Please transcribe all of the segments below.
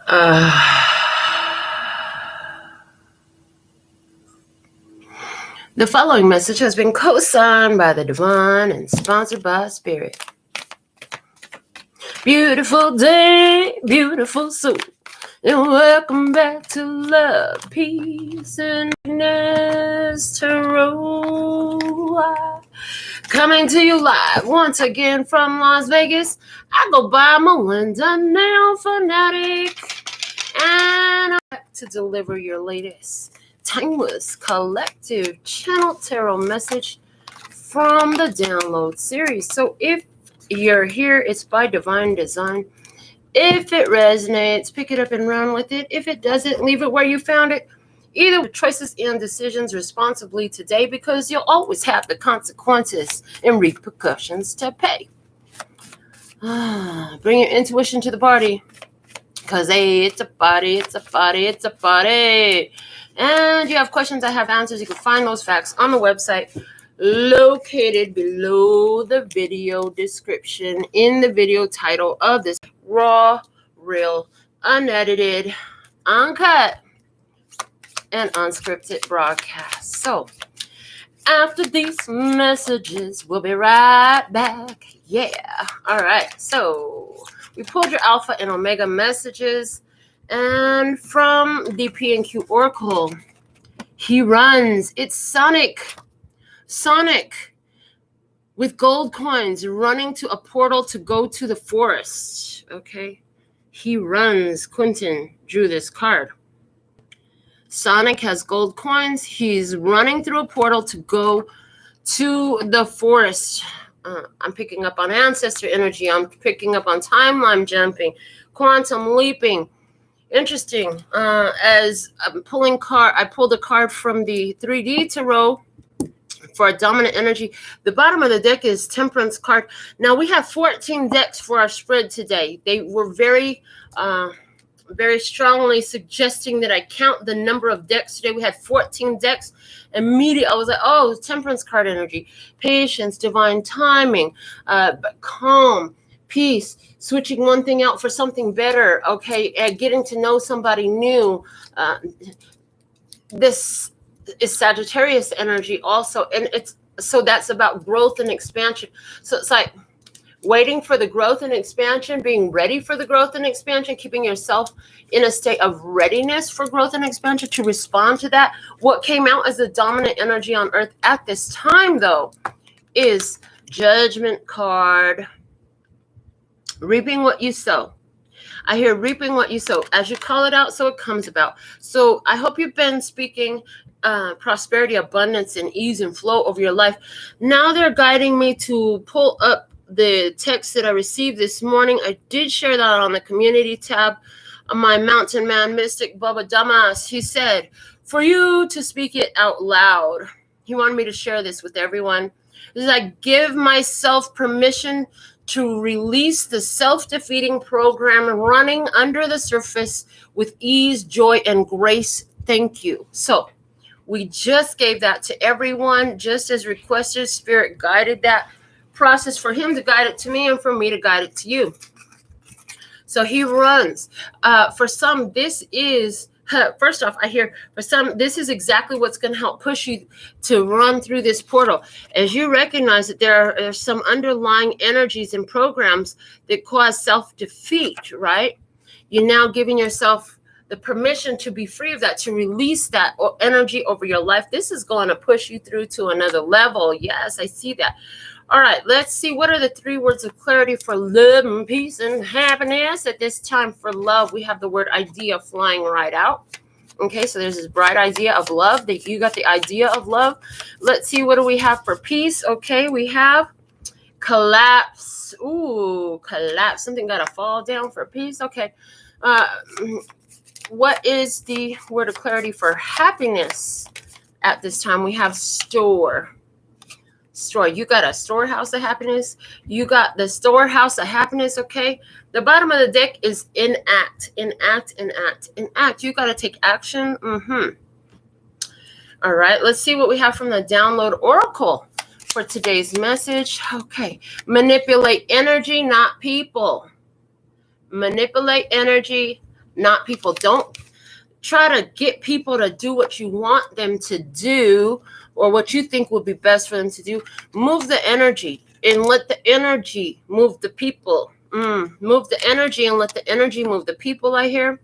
The following message has been co-signed by the Divine and sponsored by Spirit. Beautiful day, beautiful soul, and welcome back to Love, Peace, and Happiness Tarot. Coming to you live once again from Las Vegas. I go by Melinda NailFanatic, and I'm back to deliver your latest timeless collective channel tarot message from the download series. So if you're here, it's by divine design. If it resonates, pick it up and run with it. If it doesn't, leave it where you found it. Either with choices and decisions responsibly today, because you'll always have the consequences and repercussions to pay. Bring your intuition to the party, because hey, it's a party, it's a party, it's a party. And you have questions, I have answers. You can find those facts on the website located below the video description in the video title of this raw, real, unedited, uncut, and unscripted broadcast. So after these messages, we'll be right back. Yeah. All right. So we pulled your Alpha and Omega messages. And from the P&Q Oracle, he runs. It's Sonic with gold coins running to a portal to go to the forest. Okay. He runs. Quentin drew this card. Sonic has gold coins. He's running through a portal to go to the forest. I'm picking up on ancestor energy. I'm picking up on timeline jumping, quantum leaping. Interesting. As I'm pulling card, I pulled a card from the 3D tarot for a dominant energy. The bottom of the deck is Temperance card. Now we have 14 decks for our spread today. They were very strongly suggesting that I count the number of decks today. We had 14 decks. Immediately, I was like, oh, Temperance card energy, patience, divine timing, calm, peace, switching one thing out for something better, okay, getting to know somebody new. This is Sagittarius energy also, and that's about growth and expansion. So it's like waiting for the growth and expansion, being ready for the growth and expansion, keeping yourself in a state of readiness for growth and expansion to respond to that. What came out as the dominant energy on Earth at this time, though, is Judgment card. Reaping what you sow. I hear reaping what you sow. As you call it out, so it comes about. So I hope you've been speaking prosperity, abundance, and ease and flow over your life. Now they're guiding me to pull up the text that I received this morning. I did share that on the community tab. My mountain man mystic, Bubba Damas, he said, for you to speak it out loud. He wanted me to share this with everyone. This is like, give myself permission to release the self-defeating program running under the surface with ease, joy, and grace. Thank you. So we just gave that to everyone, just as requested. Spirit guided that process for him to guide it to me and for me to guide it to you. So he runs. For some, this is, first off, I hear for some, this is exactly what's going to help push you to run through this portal. As you recognize that there are some underlying energies and programs that cause self-defeat, right? You're now giving yourself the permission to be free of that, to release that energy over your life. This is going to push you through to another level. Yes, I see that. All right, let's see. What are the 3 words of clarity for love and peace and happiness? At this time for love, we have the word idea flying right out. Okay, so there's this bright idea of love. That you got the idea of love. Let's see, what do we have for peace? Okay, we have collapse. Ooh, collapse. Something got to fall down for peace. Okay. What is the word of clarity for happiness? At this time, we have store. You got a storehouse of happiness. You got the storehouse of happiness. Okay. The bottom of the deck is enact. You got to take action. All right. Let's see what we have from the download oracle for today's message. Okay. Manipulate energy, not people. Manipulate energy, not people. Don't try to get people to do what you want them to do or what you think would be best for them to do. Move the energy and let the energy move the people. Move the energy and let the energy move the people, I hear.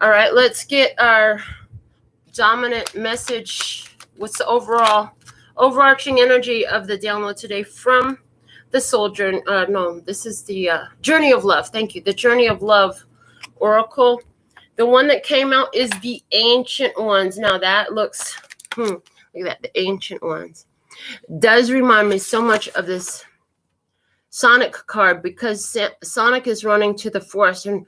All right, let's get our dominant message. What's the overarching energy of the download today from the soul journey? No, this is the journey of love. Thank you. The journey of love oracle. The one that came out is the ancient ones. Now that looks, look at that. The ancient ones does remind me so much of this Sonic card, because Sonic is running to the forest, and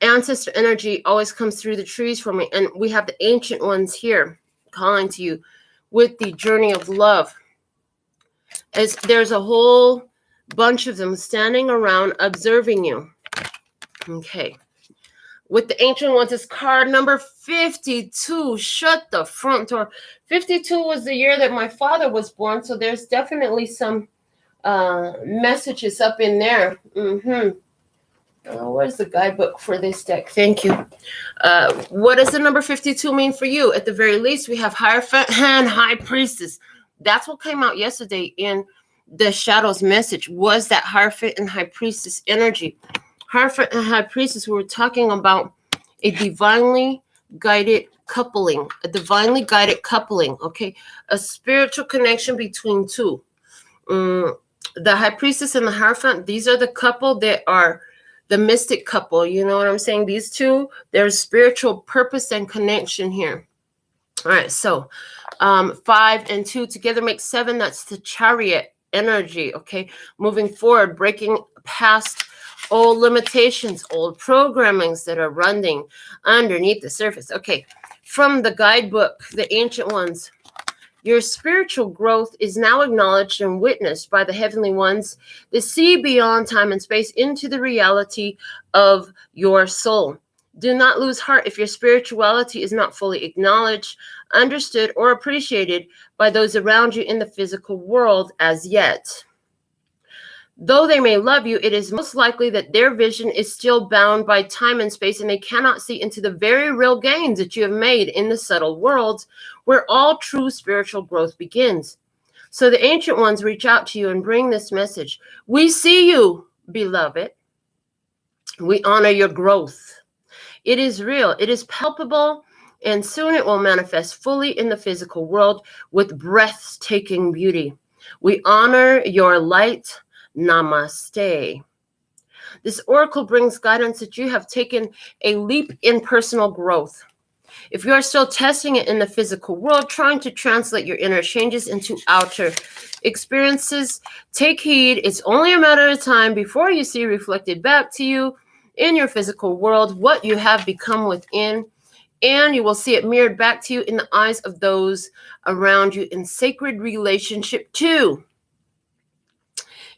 ancestor energy always comes through the trees for me. And we have the ancient ones here calling to you with the journey of love. As there's a whole bunch of them standing around observing you. Okay. With the ancient ones, it's card number 52. Shut the front door. 52 was the year that my father was born, so there's definitely some messages up in there. Where's the guidebook for this deck? Thank you. What does the number 52 mean for you? At the very least, we have Hierophant and High Priestess. That's what came out yesterday in the Shadows message, was that Hierophant and High Priestess energy. Hierophant and High Priestess, we were talking about a divinely guided coupling, okay? A spiritual connection between two. The High Priestess and the Hierophant, these are the couple that are the mystic couple. You know what I'm saying? These two, there's spiritual purpose and connection here. All right, so 5 and 2 together make 7. That's the Chariot energy, okay? Moving forward, breaking past old limitations, old programmings that are running underneath the surface. Okay, from the guidebook, the ancient ones, your spiritual growth is now acknowledged and witnessed by the heavenly ones that see beyond time and space into the reality of your soul. Do not lose heart if your spirituality is not fully acknowledged, understood, or appreciated by those around you in the physical world as yet. Though they may love you, it is most likely that their vision is still bound by time and space, and they cannot see into the very real gains that you have made in the subtle worlds where all true spiritual growth begins. So the ancient ones reach out to you and bring this message. We see you, beloved. We honor your growth. It is real. It is palpable, and soon it will manifest fully in the physical world with breathtaking beauty. We honor your light. Namaste. This oracle brings guidance that you have taken a leap in personal growth. If you are still testing it in the physical world, trying to translate your inner changes into outer experiences, take heed. It's only a matter of time before you see reflected back to you in your physical world what you have become within, and you will see it mirrored back to you in the eyes of those around you in sacred relationship too.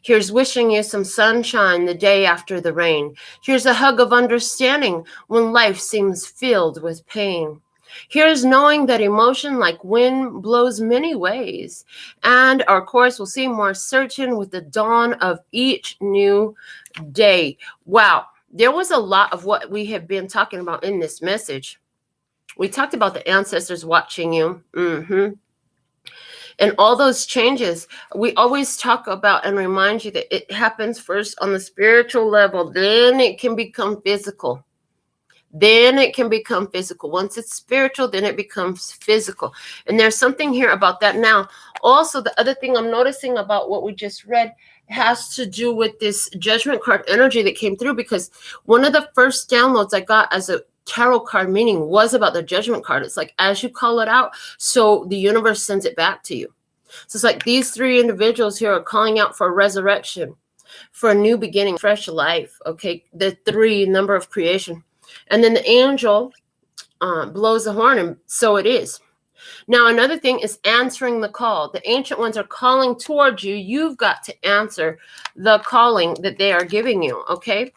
Here's wishing you some sunshine the day after the rain. Here's a hug of understanding when life seems filled with pain. Here's knowing that emotion like wind blows many ways, and our course will seem more certain with the dawn of each new day. Wow, there was a lot of what we have been talking about in this message. We talked about the ancestors watching you. And all those changes, we always talk about and remind you that it happens first on the spiritual level. Then it can become physical. Once it's spiritual, then it becomes physical. And there's something here about that. Now, also, the other thing I'm noticing about what we just read has to do with this judgment card energy that came through, because one of the first downloads I got as a tarot card meaning was about the judgment card. It's like, as you call it out, so the universe sends it back to you. So it's like these 3 individuals here are calling out for a resurrection, for a new beginning, fresh life. Okay, the 3 number of creation. And then the angel blows the horn, and so it is. Now, another thing is answering the call. The ancient ones are calling towards you. You've got to answer the calling that they are giving you, okay?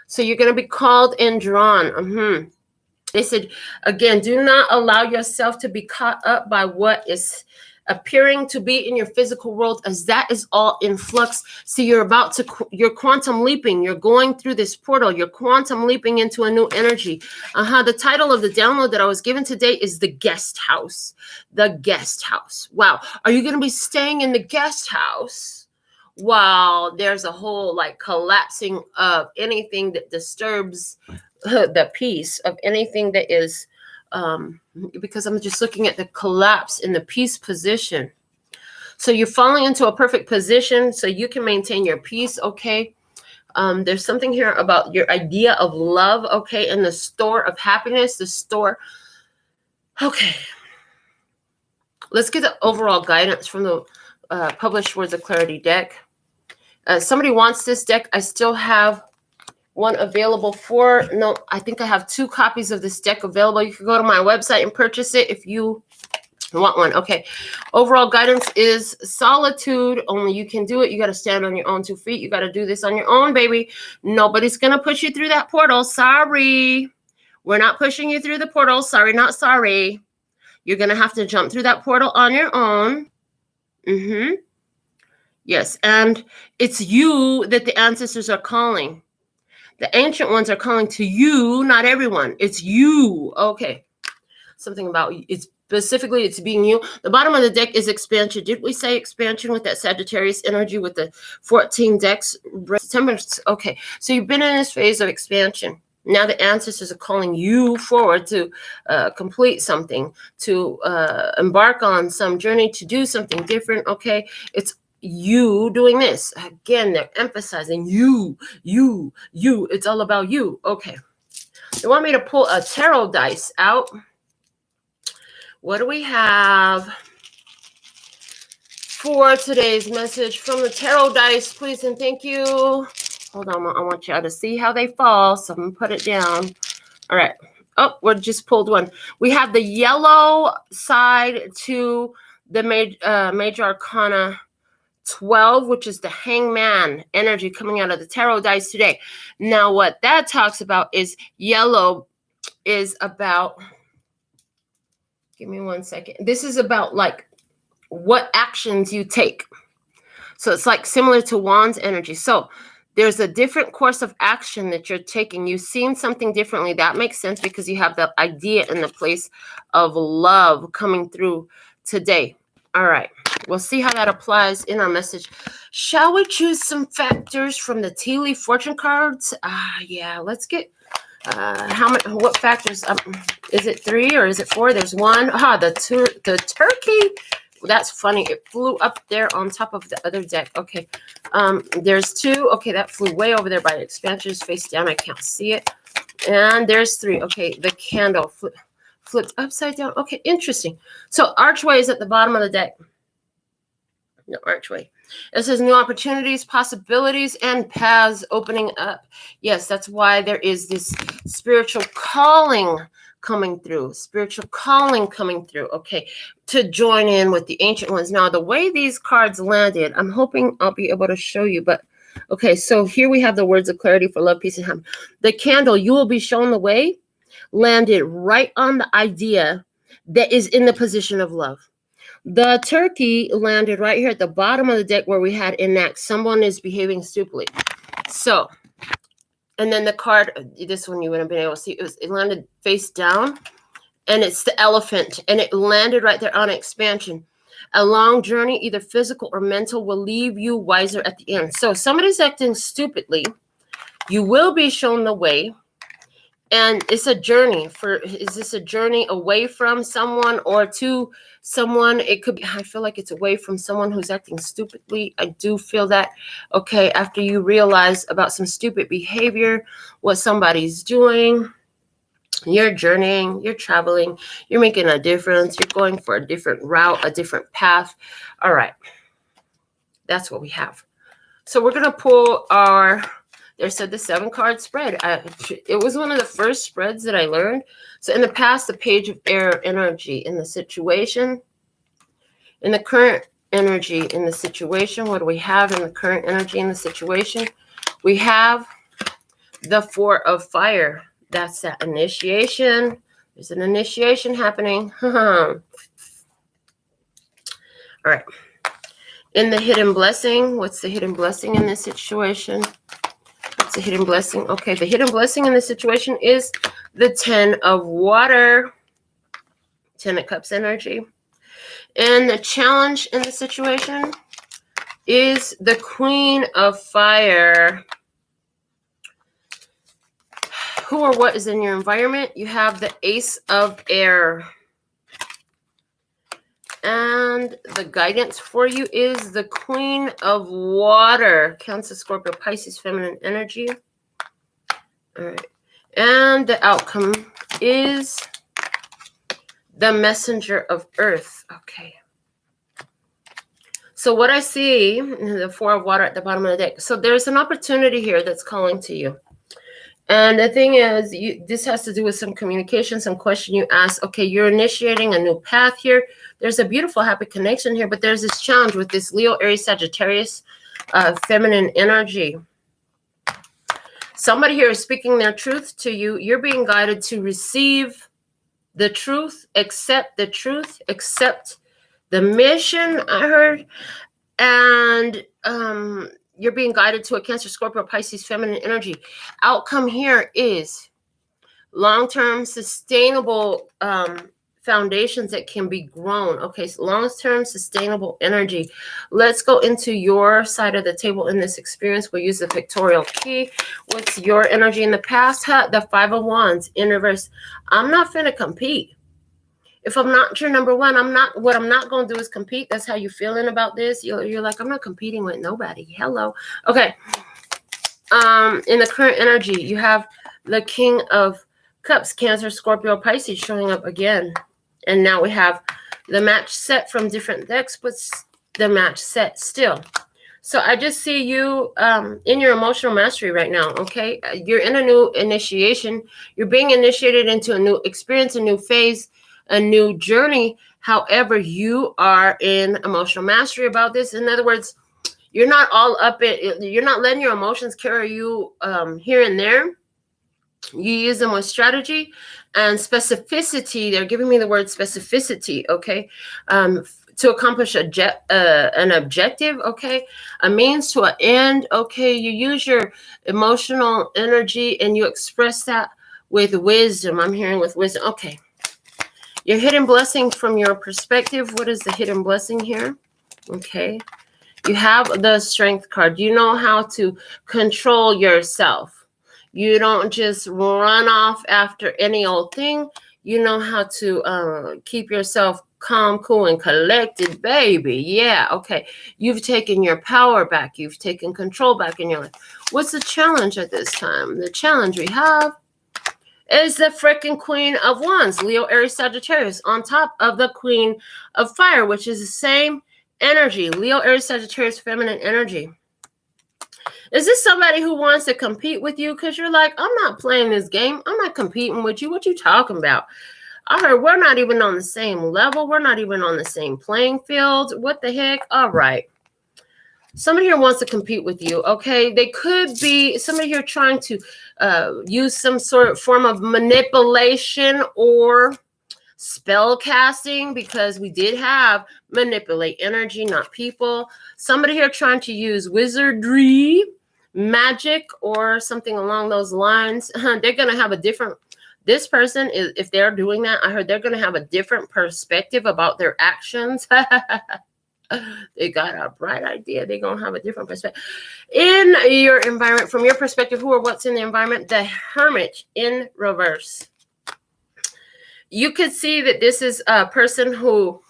So you're going to be called and drawn. They said, again, do not allow yourself to be caught up by what is appearing to be in your physical world, as that is all in flux. So you're quantum leaping. You're going through this portal. You're quantum leaping into a new energy. The title of the download that I was given today is The Guest House. The Guest House. Wow. Are you going to be staying in the guest house while there's a whole like collapsing of anything that disturbs the peace of anything that is, because I'm just looking at the collapse in the peace position. So you're falling into a perfect position so you can maintain your peace, okay? There's something here about your idea of love, okay, and the store of happiness, the store. Okay. Let's get the overall guidance from the Published Words of Clarity deck. Somebody wants this deck. I still have one available I think I have 2 copies of this deck available. You can go to my website and purchase it if you want one. Okay. Overall guidance is solitude. Only you can do it. You got to stand on your own 2 feet. You got to do this on your own, baby. Nobody's going to push you through that portal. Sorry. We're not pushing you through the portal. Sorry, not sorry. You're going to have to jump through that portal on your own. Yes. And it's you that the ancestors are calling. The ancient ones are calling to you, not everyone. It's you. Okay. Something about it's specifically it's being you. The bottom of the deck is expansion. Did we say expansion with that Sagittarius energy with the 14 decks? September. Okay. So you've been in this phase of expansion. Now the ancestors are calling you forward to complete something, to embark on some journey, to do something different. Okay. It's you doing this. Again, they're emphasizing you. It's all about you. Okay. They want me to pull a tarot dice out. What do we have for today's message from the tarot dice, please and thank you? Hold on, I want y'all to see how they fall, so I'm going to put it down. All right. Oh, we just pulled one. We have the yellow side to the Major Arcana 12, which is the Hangman energy coming out of the tarot dice today. Now, what that talks about is yellow is about, give me 1 second. This is about like what actions you take. So it's like similar to Wands energy. So there's a different course of action that you're taking. You've seen something differently. That makes sense because you have the idea in the place of love coming through today. All right. We'll see how that applies in our message. Shall we choose some factors from the tea leaf fortune cards? Yeah, let's get what factors? Is it 3 or is it 4? There's 1. The turkey. That's funny. It flew up there on top of the other deck. Okay. There's 2. Okay, that flew way over there by the expansions face down. I can't see it. And there's 3. Okay, the candle flipped upside down. Okay, interesting. So archway is at the bottom of the deck. No archway. It says new opportunities, possibilities, and paths opening up. Yes, that's why there is this spiritual calling coming through. Spiritual calling coming through. Okay, to join in with the ancient ones. Now, the way these cards landed, I'm hoping I'll be able to show you, but okay, so here we have the words of clarity for love, peace, and harmony. The candle, you will be shown the way, landed right on the idea that is in the position of love. The turkey landed right here at the bottom of the deck where we had enact. Someone is behaving stupidly. So, and then the card, this one you wouldn't have been able to see, it landed face down, and it's the elephant, and it landed right there on expansion. A long journey, either physical or mental, will leave you wiser at the end. So somebody's acting stupidly. You will be shown the way. And it's a journey is this a journey away from someone or to someone? It could be, I feel like it's away from someone who's acting stupidly. I do feel that, okay, after you realize about some stupid behavior, what somebody's doing, you're journeying, you're traveling, you're making a difference, you're going for a different route, a different path. All right. That's what we have. So we're going to pull there's the 7-card spread. It was one of the first spreads that I learned. So in the past, the page of air energy in the situation. In the current energy in the situation, what do we have in the current energy in the situation? We have the 4 of fire. That's that initiation. There's an initiation happening. All right. In the hidden blessing, what's the hidden blessing in this situation? What's the hidden blessing? Okay, the hidden blessing in this situation is the 10 of water, 10 of cups energy. And the challenge in the situation is the Queen of Fire. Who or what is in your environment? You have the Ace of Air. And the guidance for you is the Queen of Water. Cancer, Scorpio, Pisces, feminine energy. All right. And the outcome is the Messenger of Earth. Okay. So what I see, the Four of Water at the bottom of the deck. So there's an opportunity here that's calling to you. And the thing is, this has to do with some communication, some question you ask. Okay, you're initiating a new path here. There's a beautiful, happy connection here, but there's this challenge with this Leo, Aries, Sagittarius, feminine energy. Somebody here is speaking their truth to you. You're being guided to receive the truth, accept the truth, accept the mission, I heard. And you're being guided to a Cancer, Scorpio, Pisces, feminine energy. Outcome here is long-term, sustainable foundations that can be grown. Okay, so long-term, sustainable energy. Let's go into your side of the table in this experience. We'll use the pictorial key. What's your energy in the past? The Five of Wands in reverse. I'm not finna compete. If I'm not your number one, what I'm not going to do is compete. That's how you're feeling about this. You're like, I'm not competing with nobody. Hello. Okay. In the current energy, you have the King of Cups, Cancer, Scorpio, Pisces showing up again. And now we have the match set from different decks, but the match set still. So I just see you in your emotional mastery right now, okay? You're in a new initiation. You're being initiated into a new experience, a new phase, a new journey. However, you are in emotional mastery about this. In other words, you're not all up you're not letting your emotions carry you here and there. You use them with strategy and specificity. They're giving me the word specificity, okay? To accomplish an objective, okay? A means to an end, okay? You use your emotional energy and you express that with wisdom. I'm hearing with wisdom, okay. Your hidden blessing from your perspective. What is the hidden blessing here? Okay. You have the Strength card. You know how to control yourself. You don't just run off after any old thing. You know how to keep yourself calm, cool, and collected, baby. Yeah, okay. You've taken your power back. You've taken control back in your life. What's the challenge at this time? The challenge we have is the freaking Queen of Wands, Leo, Aries, Sagittarius, on top of the Queen of Fire, which is the same energy. Leo, Aries, Sagittarius, feminine energy. Is this somebody who wants to compete with you? Because you're like, I'm not playing this game. I'm not competing with you. What you talking about? I heard we're not even on the same level. We're not even on the same playing field. What the heck? All right. Somebody here wants to compete with you, okay? They could be somebody here trying to use some sort of form of manipulation or spell casting, because we did have manipulate energy, not people. Somebody here trying to use wizardry, magic, or something along those lines. They're going to have a different, this person, if they're doing that, I heard they're going to have a different perspective about their actions. They got a bright idea. They're going to have a different perspective. In your environment, from your perspective, who or what's in the environment? The Hermit in reverse. You could see that this is a person who,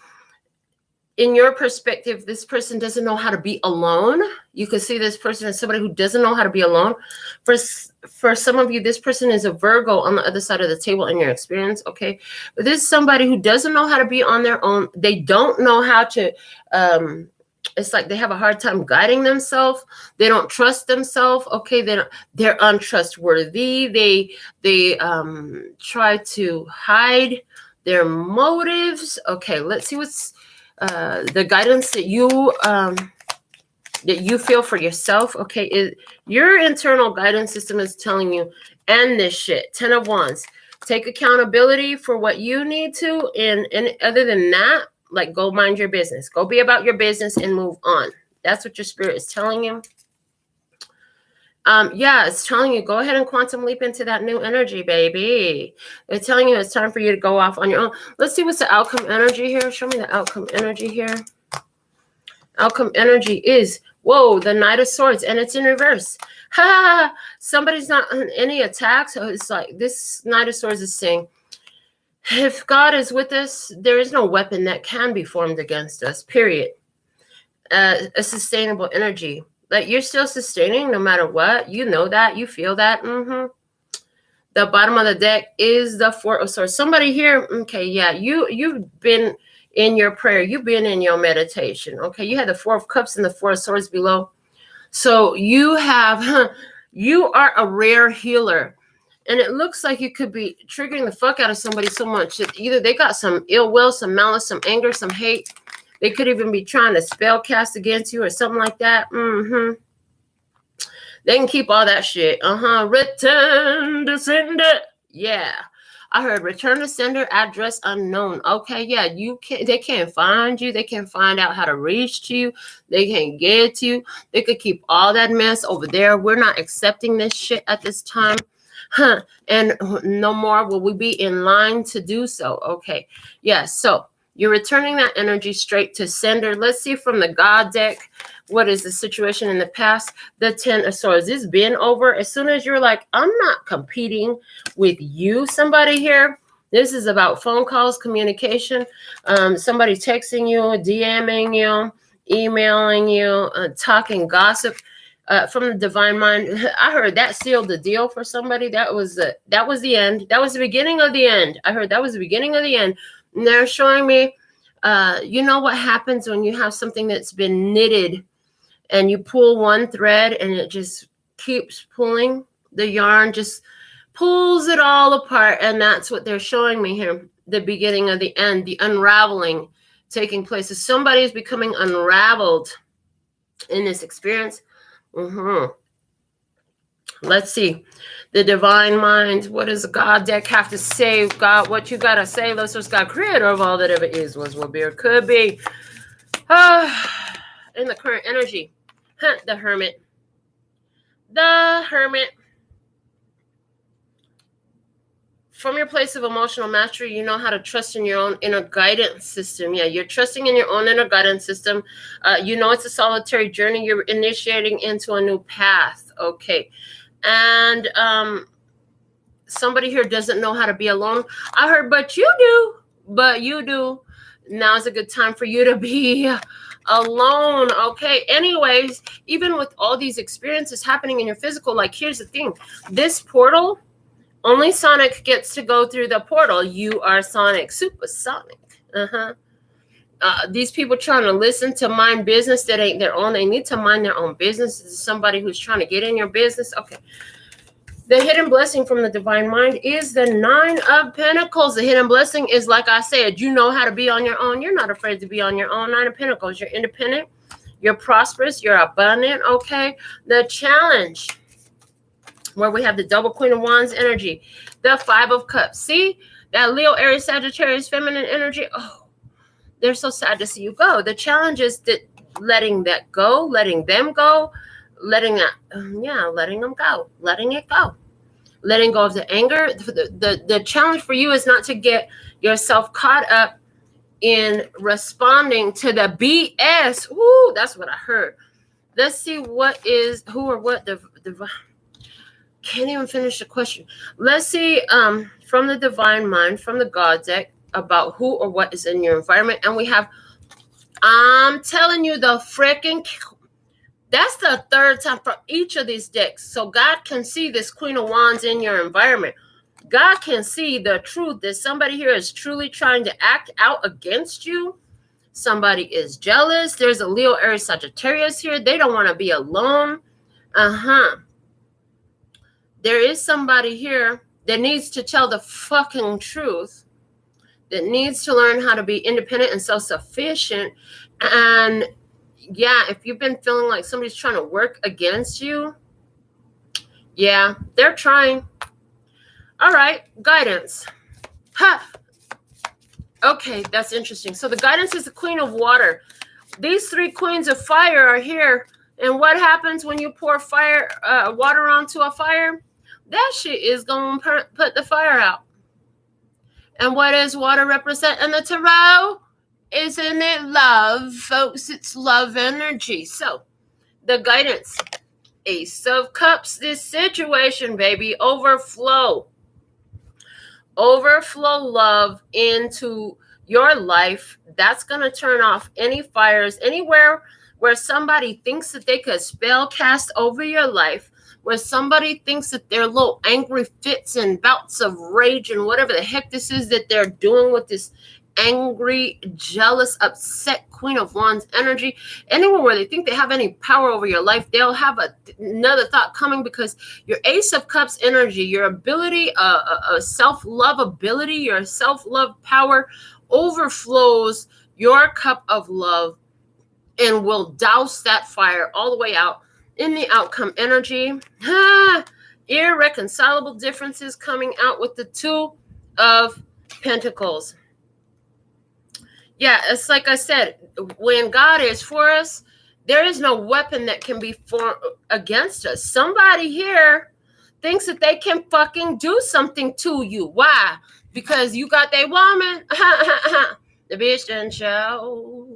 in your perspective, this person doesn't know how to be alone. You could see this person as somebody who doesn't know how to be alone. For some of you, this person is a Virgo on the other side of the table in your experience, okay? But this is somebody who doesn't know how to be on their own. They don't know how to, it's like they have a hard time guiding themselves. They don't trust themselves, okay? They're untrustworthy. They try to hide their motives. Okay, let's see what's the guidance that you feel for yourself. Okay, your internal guidance system is telling you, end this shit. 10 of Wands. Take accountability for what you need to, and other than that, Like, go mind your business. Go be about your business and move on. That's what your spirit is telling you. Yeah, it's telling you, go ahead and quantum leap into that new energy, baby. It's telling you it's time for you to go off on your own. Let's see what's the outcome energy here. Show me the outcome energy here. Outcome energy is, whoa, the Knight of Swords, and it's in reverse. Ha! Somebody's not on any attack, so it's like this Knight of Swords is saying, if God is with us, there is no weapon that can be formed against us, period. A sustainable energy. Like, you're still sustaining no matter what. You know that. You feel that. The bottom of the deck is the Four of Swords. Somebody here, okay, yeah, you've been in your prayer. You've been in your meditation, okay? You had the Four of Cups and the Four of Swords below. So you have, you are a rare healer. And it looks like you could be triggering the fuck out of somebody so much that either they got some ill will, some malice, some anger, some hate. They could even be trying to spell cast against you or something like that. They can keep all that shit. Return to sender. Yeah. I heard return to sender, address unknown. Okay, yeah, they can't find you. They can't find out how to reach to you. They can't get to you. They could keep all that mess over there. We're not accepting this shit at this time. And no more will we be in line to do so. Okay. Yeah, so you're returning that energy straight to sender. Let's see from the God deck, what is the situation in the past? The 10 of Swords. It's been over. As soon as you're like, I'm not competing with you, somebody here. This is about phone calls, communication. Somebody texting you, DMing you, emailing you, talking gossip. From the divine mind, I heard that sealed the deal for somebody. That was the end. That was the beginning of the end. I heard that was the beginning of the end. And they're showing me, you know what happens when you have something that's been knitted and you pull one thread and it just keeps pulling. The yarn just pulls it all apart. And that's what they're showing me here. The beginning of the end, the unraveling taking place. So somebody is becoming unraveled in this experience. Let's see. The divine mind. What does the God deck have to say? God, what you got to say? Let's just God, creator of all that ever is, was, will be, or could be. In the current energy. The Hermit. The Hermit. From your place of emotional mastery, you know how to trust in your own inner guidance system. Yeah, you're trusting in your own inner guidance system. You know it's a solitary journey. You're initiating into a new path. Okay. And somebody here doesn't know how to be alone. I heard, but you do. But you do. Now's a good time for you to be alone. Okay. Anyways, even with all these experiences happening in your physical, like, here's the thing. This portal, only Sonic gets to go through the portal. You are Sonic, supersonic. These people trying to listen to mind business that ain't their own. They need to mind their own business. This is somebody who's trying to get in your business. Okay. The hidden blessing from the divine mind is the 9 of Pentacles. The hidden blessing is, like I said, you know how to be on your own. You're not afraid to be on your own. 9 of Pentacles. You're independent. You're prosperous. You're abundant. Okay. The challenge, where we have the double Queen of Wands energy, the 5 of Cups. See that Leo, Aries, Sagittarius, feminine energy. Oh, they're so sad to see you go. The challenge is that letting that go, letting them go, letting that, letting them go, letting it go, letting go of the anger. The challenge for you is not to get yourself caught up in responding to the BS. Ooh, that's what I heard. Let's see what is who or what the can't even finish the question. Let's see from the divine mind, from the God deck, about who or what is in your environment. And we have, I'm telling you, the freaking, that's the third time for each of these decks. So God can see this Queen of Wands in your environment. God can see the truth that somebody here is truly trying to act out against you. Somebody is jealous. There's a Leo, Aries, Sagittarius here. They don't want to be alone. There is somebody here that needs to tell the fucking truth, that needs to learn how to be independent and self-sufficient. And yeah, if you've been feeling like somebody's trying to work against you, yeah, they're trying. All right, guidance. Okay, that's interesting. So the guidance is the Queen of Water. These three queens of fire are here. And what happens when you pour water onto a fire? That shit is going to put the fire out. And what does water represent in the tarot? Isn't it love, folks? It's love energy. So the guidance, Ace of Cups, this situation, baby, overflow love into your life. That's going to turn off any fires anywhere where somebody thinks that they could spell cast over your life, where somebody thinks that their little angry fits and bouts of rage and whatever the heck this is that they're doing with this angry, jealous, upset Queen of Wands energy. Anywhere where they think they have any power over your life, they'll have another thought coming, because your Ace of Cups energy, your ability, self-love ability, your self-love power overflows your cup of love and will douse that fire all the way out in the outcome energy. Irreconcilable differences coming out with the Two of Pentacles. Yeah, it's like I said, when God is for us, there is no weapon that can be formed against us. Somebody here thinks that they can fucking do something to you. Why? Because you got that woman. The bitch done chose.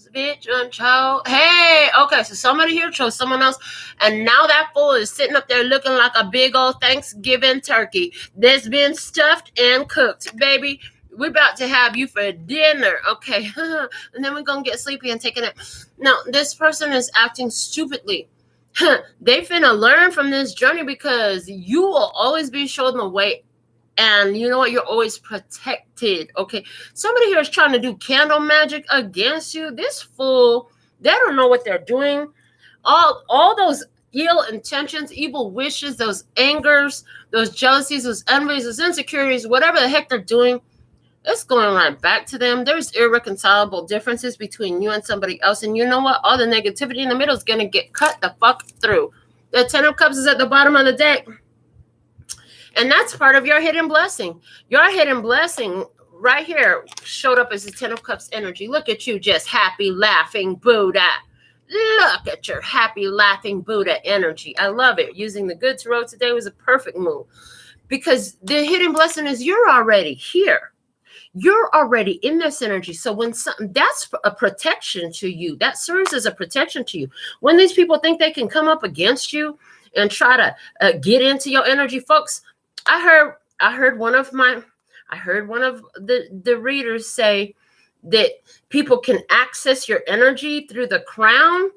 The bitch done chose. Hey, okay, so somebody here chose someone else, and now that fool is sitting up there looking like a big old Thanksgiving turkey that's been stuffed and cooked, baby. We're about to have you for dinner, okay? And then we're going to get sleepy and take a nap. Now, this person is acting stupidly. They finna learn from this journey, because you will always be shown the way. And you know what? You're always protected, okay? Somebody here is trying to do candle magic against you. This fool, they don't know what they're doing. All those ill intentions, evil wishes, those angers, those jealousies, those envies, those insecurities, whatever the heck they're doing, it's going right back to them. There's irreconcilable differences between you and somebody else. And you know what? All the negativity in the middle is going to get cut the fuck through. The Ten of Cups is at the bottom of the deck. And that's part of your hidden blessing. Your hidden blessing right here showed up as the Ten of Cups energy. Look at you, just happy, laughing Buddha. Look at your happy, laughing Buddha energy. I love it. Using the good tarot today was a perfect move, because the hidden blessing is you're already here. You're already in this energy. So when that's a protection to you, that serves as a protection to you. When these people think they can come up against you and try to get into your energy, folks, I heard one of the readers say that people can access your energy through the crown.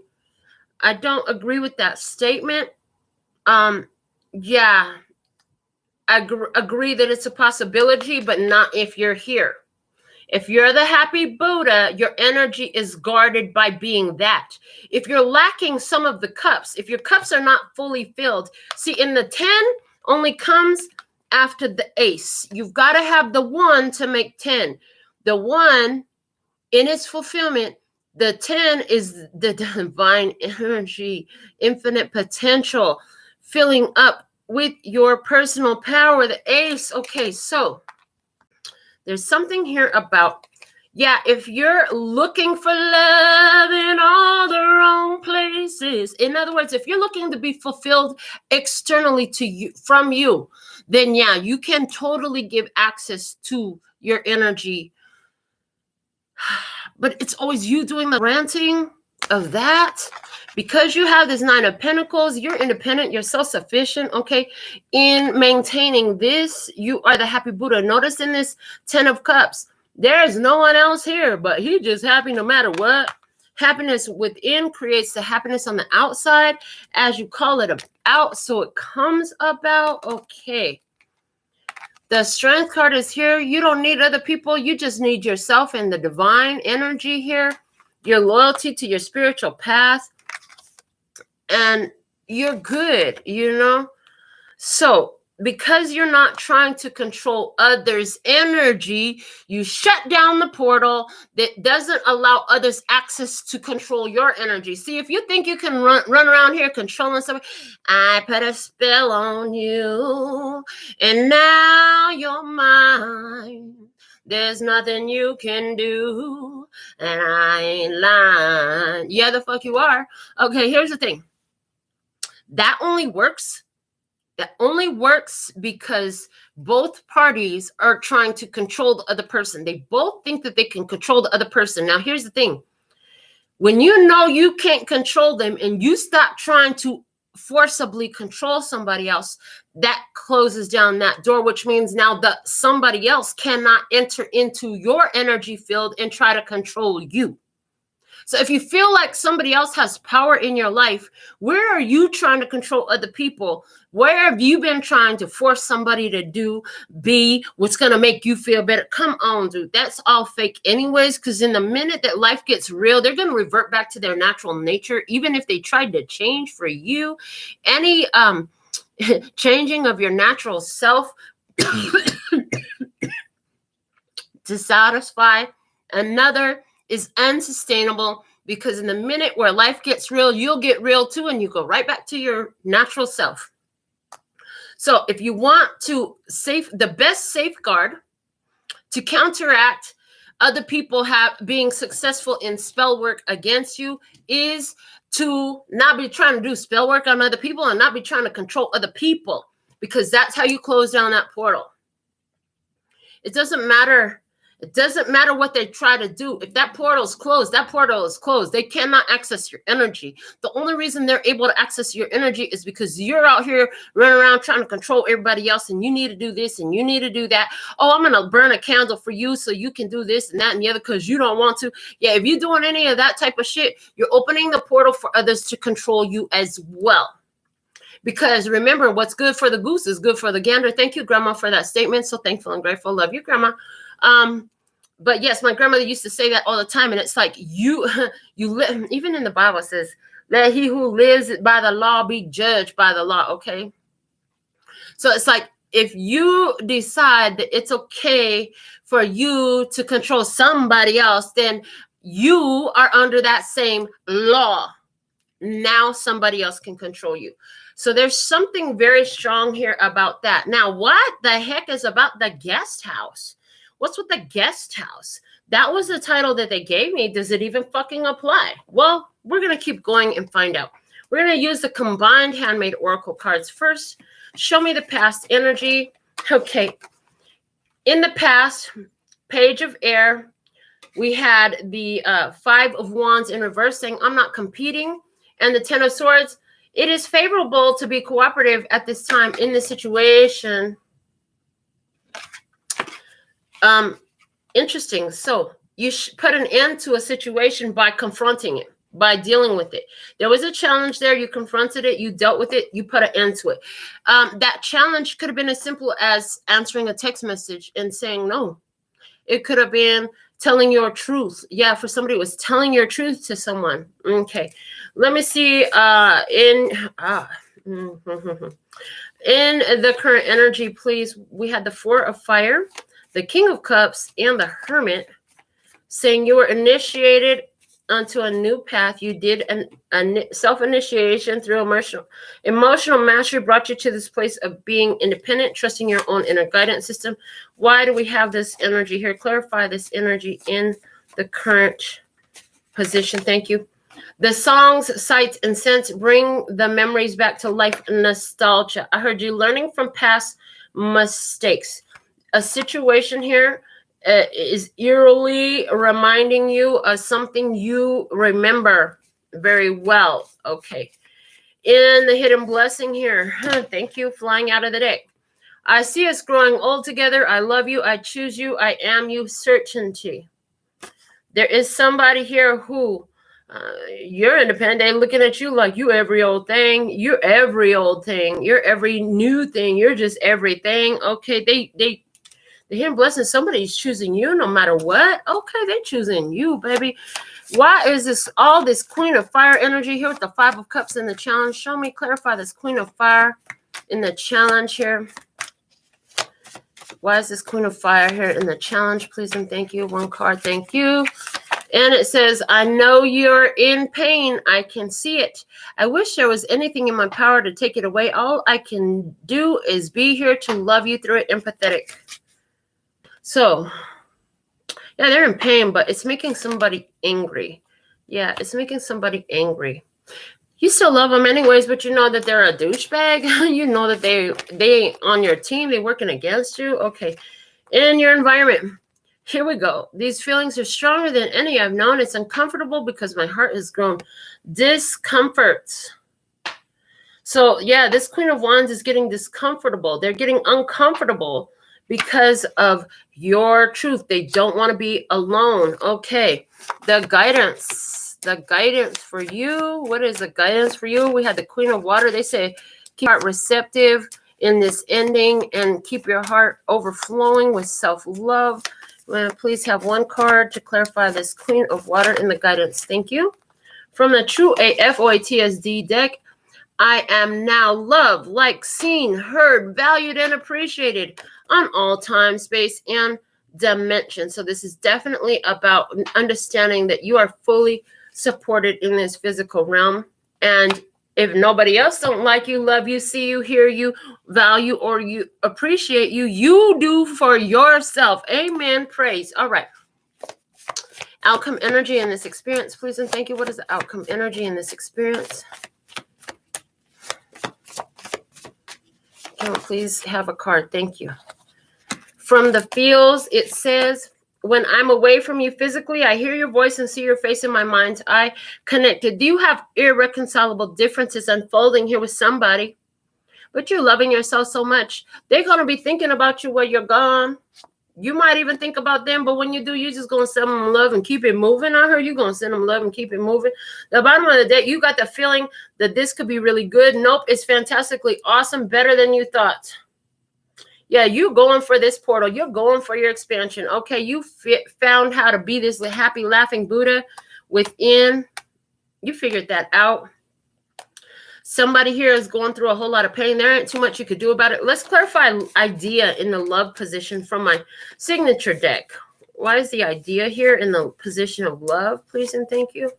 I don't agree with that statement. Yeah. I agree that it's a possibility, but not if you're here. If you're the happy Buddha, your energy is guarded by being that. If you're lacking some of the cups, if your cups are not fully filled, see, in the 10 only comes after the ace. You've got to have the 1 to make 10. The 1 in its fulfillment, the 10 is the divine energy, infinite potential, filling up with your personal power, the ace. Okay, so there's something here about, if you're looking for love in all the wrong places. In other words, if you're looking to be fulfilled externally to you, from you, then you can totally give access to your energy. But it's always you doing the granting of that. Because you have this 9 of Pentacles, you're independent, you're self-sufficient, okay? In maintaining this, you are the happy Buddha. Notice in this 10 of Cups, there's no one else here, but he's just happy no matter what. Happiness within creates the happiness on the outside, as you call it, about, so it comes about, okay. The Strength card is here. You don't need other people. You just need yourself and the divine energy here, your loyalty to your spiritual path. And you're good, So because you're not trying to control others' energy, you shut down the portal that doesn't allow others access to control your energy. See, if you think you can run around here controlling something, I put a spell on you, and now you're mine. There's nothing you can do, and I ain't lying. Yeah, the fuck you are. Okay, here's the thing. That only works because both parties are trying to control the other person. They both think that they can control the other person. Now, here's the thing. When you know you can't control them and you stop trying to forcibly control somebody else, that closes down that door, which means now that somebody else cannot enter into your energy field and try to control you. So if you feel like somebody else has power in your life, where are you trying to control other people? Where have you been trying to force somebody to be what's going to make you feel better? Come on, dude. That's all fake anyways, because in the minute that life gets real, they're going to revert back to their natural nature, even if they tried to change for you. Any changing of your natural self to satisfy another is unsustainable, because in the minute where life gets real, you'll get real too, and you go right back to your natural self. So if you want to the best safeguard to counteract other people being successful in spell work against you is to not be trying to do spell work on other people and not be trying to control other people, because that's how you close down that portal. It doesn't matter. It doesn't matter what they try to do. If that portal is closed, that portal is closed. They cannot access your energy. The only reason they're able to access your energy is because you're out here running around trying to control everybody else, and you need to do this and you need to do that. Oh, I'm going to burn a candle for you so you can do this and that and the other because you don't want to. Yeah, if you're doing any of that type of shit, you're opening the portal for others to control you as well. Because remember, what's good for the goose is good for the gander. Thank you, Grandma, for that statement. So thankful and grateful. Love you, Grandma. But yes, my grandmother used to say that all the time. And it's like you live, even in the Bible says, let he who lives by the law be judged by the law. Okay. So it's like, if you decide that it's okay for you to control somebody else, then you are under that same law. Now somebody else can control you. So there's something very strong here about that. Now, what the heck is about the guest house? What's with the guest house? That was the title that they gave me. Does it even fucking apply? Well, we're going to keep going and find out. We're going to use the combined handmade oracle cards first. Show me the past energy. Okay. In the past, Page of Air, we had the Five of Wands in reverse saying, I'm not competing. And the Ten of Swords, it is favorable to be cooperative at this time in the situation. Interesting. So you put an end to a situation by confronting it, by dealing with it. There was a challenge there. You confronted it. You dealt with it. You put an end to it. That challenge could have been as simple as answering a text message and saying no. It could have been telling your truth. Yeah, for somebody who was telling your truth to someone. Okay. Let me see. In the current energy, please, we had the Four of Fire, the King of Cups, and the Hermit, saying you were initiated onto a new path. You did a self-initiation through emotional mastery, brought you to this place of being independent, trusting your own inner guidance system. Why do we have this energy here? Clarify this energy in the current position. Thank you. The songs, sights, and scents bring the memories back to life. Nostalgia. I heard you learning from past mistakes. A situation here is eerily reminding you of something you remember very well. Okay. In the hidden blessing here, thank you, flying out of the deck. I see us growing old together. I love you. I choose you. I am you. Certainty. There is somebody here who you're independent. They're looking at you like you every old thing. You're every old thing. You're every new thing. You're just everything. Okay. The hidden blessing, somebody's choosing you no matter what. Okay, they're choosing you, baby. Why is this all this Queen of Fire energy here with the Five of Cups in the challenge? Show me, clarify this Queen of Fire in the challenge here. Why is this Queen of Fire here in the challenge? Please and thank you. One card, thank you. And it says, I know you're in pain. I can see it. I wish there was anything in my power to take it away. All I can do is be here to love you through it, empathetic. So, Yeah, they're in pain, but it's making somebody angry. Yeah, it's making somebody angry. You still love them anyways, but you know that they're a douchebag. You know that they on your team, they're working against you. Okay. In your environment. Here we go. These feelings are stronger than any I've known. It's uncomfortable because my heart has grown. Discomfort. So yeah, this Queen of Wands is getting discomfortable. They're getting uncomfortable because of your truth. They don't want to be alone. Okay. The guidance for you. What is the guidance for you? We had the Queen of Water. They say keep your heart receptive in this ending and keep your heart overflowing with self-love. Please have one card to clarify this Queen of Water in the guidance. Thank you. From the True AF OATSD deck, I am now loved, liked, seen, heard, valued, and appreciated on all time, space, and dimension. So this is definitely about understanding that you are fully supported in this physical realm. And if nobody else don't like you, love you, see you, hear you, value, or you appreciate you, you do for yourself. Amen. Praise. All right. Outcome energy in this experience, please and thank you. What is the outcome energy in this experience? Can I please have a card? Thank you. From the feels, it says, when I'm away from you physically, I hear your voice and see your face in my mind's eye connected. Do you have irreconcilable differences unfolding here with somebody? But you're loving yourself so much. They're going to be thinking about you while you're gone. You might even think about them, but when you do, you're just going to send them love and keep it moving. I heard you're going to send them love and keep it moving. The bottom of the deck, you got the feeling that this could be really good. Nope, it's fantastically awesome, better than you thought. Yeah, you're going for this portal. You're going for your expansion. Okay, you found how to be this happy, laughing Buddha within. You figured that out. Somebody here is going through a whole lot of pain. There ain't too much you could do about it. Let's clarify idea in the love position from my signature deck. Why is the idea here in the position of love, please and thank you?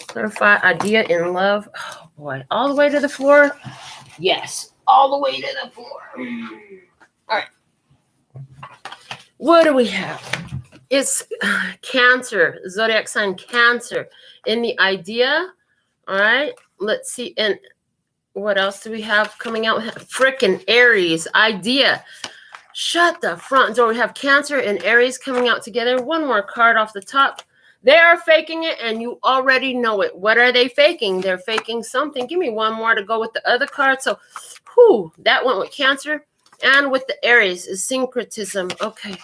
Clarify idea in love. Oh, boy. All the way to the floor? Yes. All the way to the floor. All right. What do we have? It's Cancer, zodiac sign Cancer. In the idea, all right, let's see. And what else do we have coming out? Frickin' Aries, idea. Shut the front door. We have Cancer and Aries coming out together. One more card off the top. They are faking it, and you already know it. What are they faking? They're faking something. Give me one more to go with the other card. So, that went with Cancer. And with the Aries is syncretism. Okay.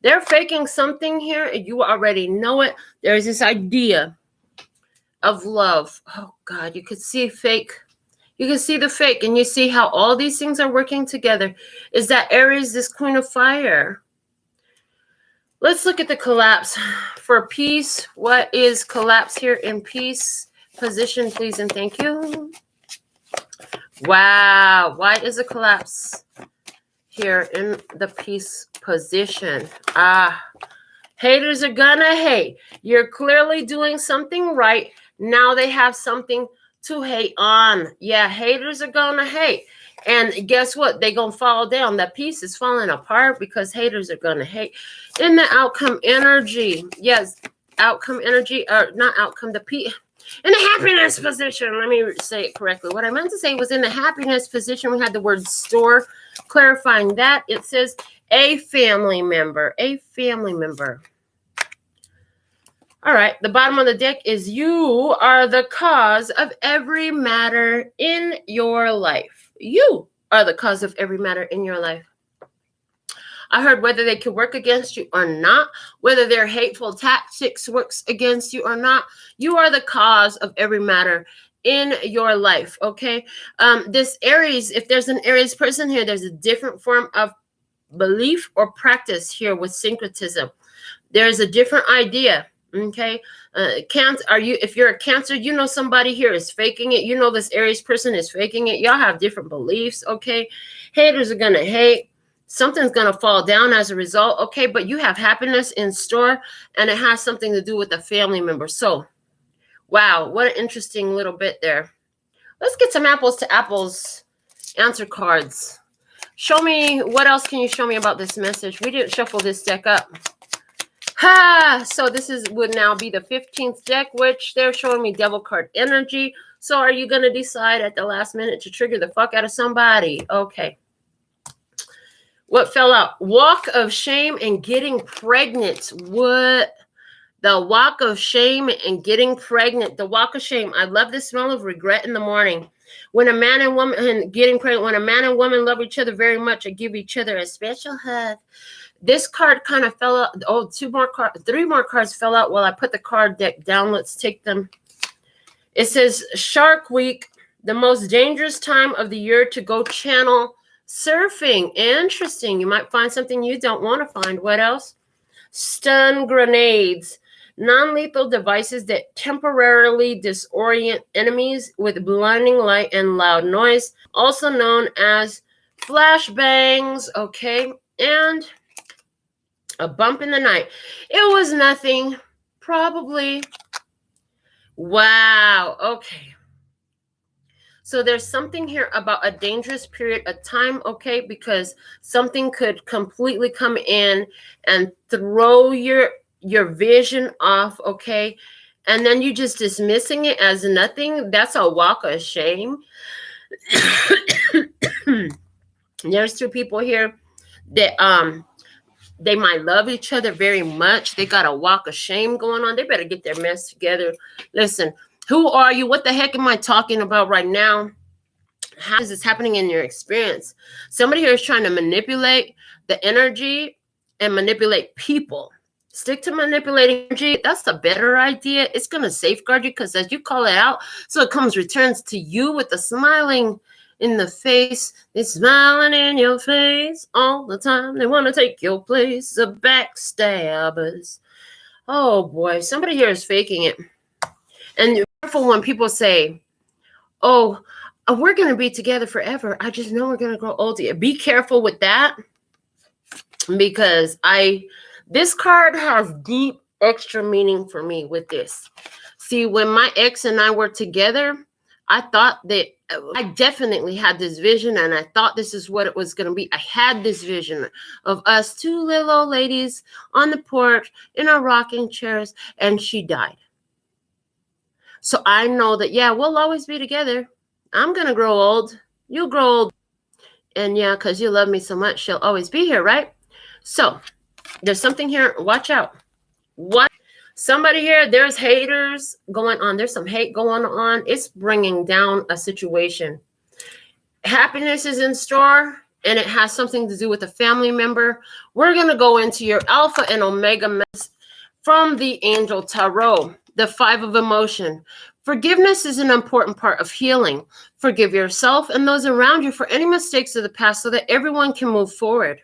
They're faking something here. You already know it. There's this idea of love. Oh, God. You could see fake. You can see the fake. And you see how all these things are working together. Is that Aries, this Queen of Fire? Let's look at the collapse. For peace, what is collapse here in peace? Position, please, and thank you. Wow. Why is a collapse here in the peace position? Haters are gonna hate. You're clearly doing something right. Now they have something to hate on. Yeah, haters are gonna hate. And guess what? They're gonna fall down. That piece is falling apart because haters are gonna hate. In the outcome energy, yes, outcome energy, or not outcome, in the happiness position. Let me say it correctly. What I meant to say was in the happiness position, we had the word store. Clarifying that, it says a family member. A family member. All right. The bottom of the deck is you are the cause of every matter in your life. You are the cause of every matter in your life. I heard whether they could work against you or not, whether their hateful tactics works against you or not, you are the cause of every matter in your life, okay? This Aries, if there's an Aries person here, there's a different form of belief or practice here with syncretism. There's a different idea, okay? If you're a Cancer, you know somebody here is faking it. You know this Aries person is faking it. Y'all have different beliefs, okay? Haters are going to hate. Something's going to fall down as a result, okay? But you have happiness in store, and it has something to do with a family member. So, wow, what an interesting little bit there. Let's get some apples to apples answer cards. Show me, what else can you show me about this message? We didn't shuffle this deck up. So this would now be the 15th deck, which they're showing me devil card energy. So are you going to decide at the last minute to trigger the fuck out of somebody? Okay. What fell out? Walk of shame and getting pregnant. What? The walk of shame and getting pregnant. The walk of shame. I love the smell of regret in the morning. When a man and woman getting pregnant, when a man and woman love each other very much and give each other a special hug. This card kind of fell out. Oh, 3 more cards fell out while I put the card deck down. Let's take them. It says Shark Week, the most dangerous time of the year to go channel surfing. Interesting. You might find something you don't want to find. What else? Stun grenades. Non-lethal devices that temporarily disorient enemies with blinding light and loud noise, also known as flashbangs. Okay. And a bump in the night. It was nothing. Probably. Wow. Okay. So there's something here about a dangerous period of time, okay, because something could completely come in and throw your vision off, okay, and then you just dismissing it as nothing. That's a walk of shame. There's 2 people here that they might love each other very much. They got a walk of shame going on. They better get their mess together. Listen, who are you? What the heck am I talking about right now? How is this happening in your experience? Somebody here is trying to manipulate the energy and manipulate people. Stick to manipulating energy. That's the better idea. It's going to safeguard you because as you call it out, so it returns to you with a smiling in the face. They're smiling in your face all the time. They want to take your place. The backstabbers. Oh boy, somebody here is faking it. And be careful when people say, oh, we're going to be together forever. I just know we're going to grow older. Be careful with that because this card has deep extra meaning for me with this. See, when my ex and I were together, I thought that I definitely had this vision and I thought this is what it was going to be. I had this vision of us 2 little old ladies on the porch in our rocking chairs, and she died. So I know that, yeah, we'll always be together. I'm going to grow old. You'll grow old. And yeah, because you love me so much, she'll always be here, right? So there's something here. Watch out. What? Somebody here, there's haters going on. There's some hate going on. It's bringing down a situation. Happiness is in store, and it has something to do with a family member. We're going to go into your Alpha and Omega mess from the Angel Tarot, the 5 of emotion. Forgiveness is an important part of healing. Forgive yourself and those around you for any mistakes of the past so that everyone can move forward.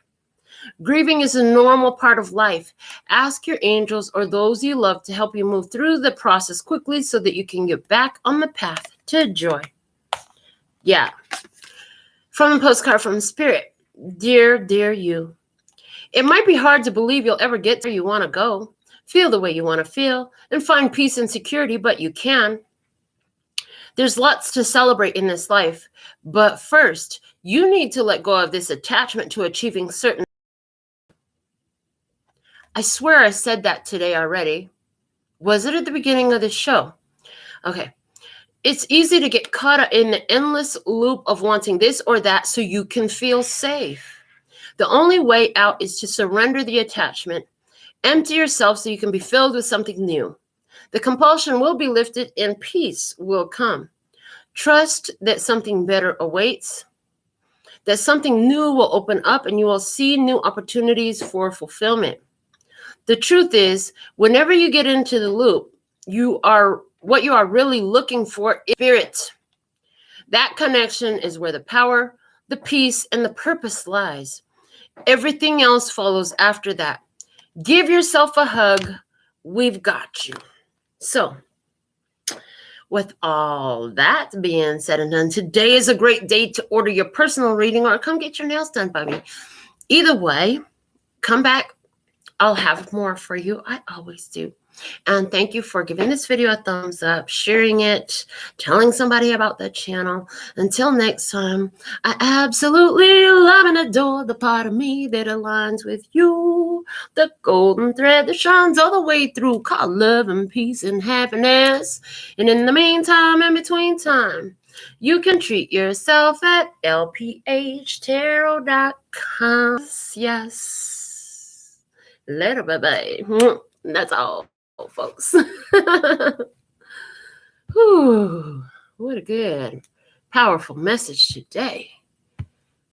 Grieving is a normal part of life. Ask your angels or those you love to help you move through the process quickly so that you can get back on the path to joy. Yeah. From a postcard from Spirit. Dear, dear you. It might be hard to believe you'll ever get where you want to go, feel the way you want to feel, and find peace and security, but you can. There's lots to celebrate in this life, but first, you need to let go of this attachment to achieving certain. I swear I said that today already. Was it at the beginning of the show? Okay. It's easy to get caught up in the endless loop of wanting this or that so you can feel safe. The only way out is to surrender the attachment, empty yourself so you can be filled with something new. The compulsion will be lifted and peace will come. Trust that something better awaits, that something new will open up and you will see new opportunities for fulfillment. The truth is, whenever you get into the loop, what you are really looking for is spirit. That connection is where the power, the peace, and the purpose lies. Everything else follows after that. Give yourself a hug. We've got you. So, with all that being said and done, today is a great day to order your personal reading or come get your nails done by me. Either way, come back. I'll have more for you. I always do. And thank you for giving this video a thumbs up, sharing it, telling somebody about the channel. Until next time, I absolutely love and adore the part of me that aligns with you. The golden thread that shines all the way through, called love and peace and happiness. And in the meantime, in between time, you can treat yourself at LPHtarot.com. Yes. Later, bye-bye. That's all, folks. Whew, what a good, powerful message today.